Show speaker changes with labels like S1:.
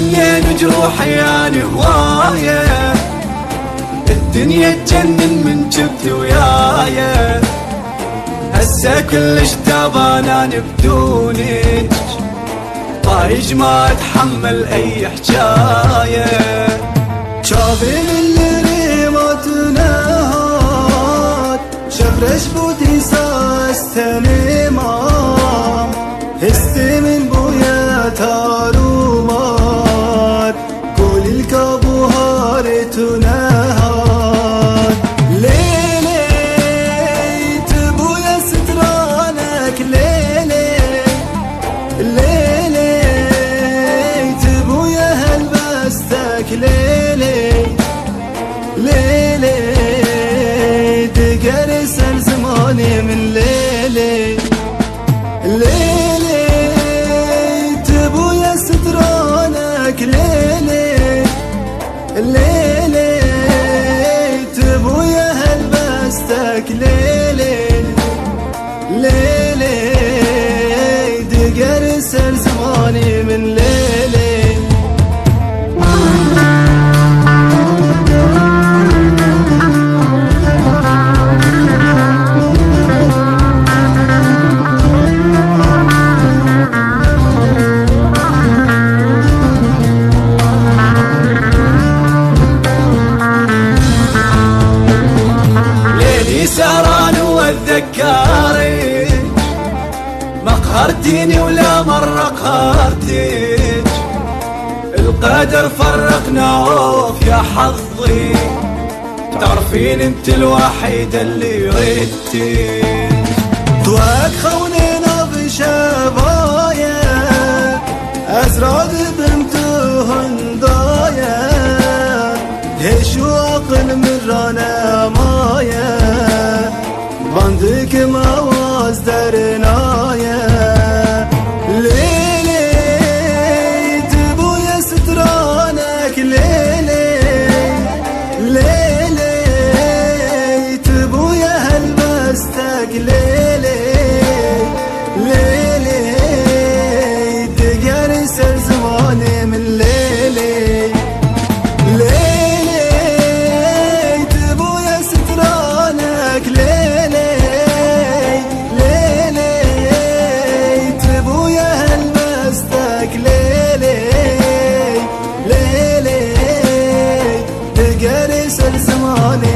S1: منين جروحي يعني هواية، الدنيا تجنن من جبت ويايا، هسه كلش تعبان بدونك، طايج ما اتحمل اي حجاية.
S2: شافين اللي ما تنهاد شفرش بودي ساس تميمام، هستي من بويا تارومات كل الكابوهار تنهاد. ليلي تبويا سترانك ليلي، ليلي تبويا هلبستك ليلي، ليلي دقر سر زماني من ليلي، ليلي تبويا سترانك ليلي، ليلي تبويا هلبستك ليلي، ليلي دقر سر زماني من ليلي.
S1: سهران واتذكرك، ما قهرتيني ولا مرة قهرتك، القدر فرقنا وف يا حظي، تعرفين انت الوحيدة اللي ردتك.
S2: توك خونينا بشبايا أزراد بنت هندايا، هشو عقل مرانا مايا، بندك مواز درنايا. ليلي تبويا سترانك ليلي، ليلي تبويا هلبستك ليلي، ليلي دقر سر زماني من ليلي، ليلي تبويا سترانك ليلي، ليلي تبويا هلبستك ليلي، ليلي دقر سر زماني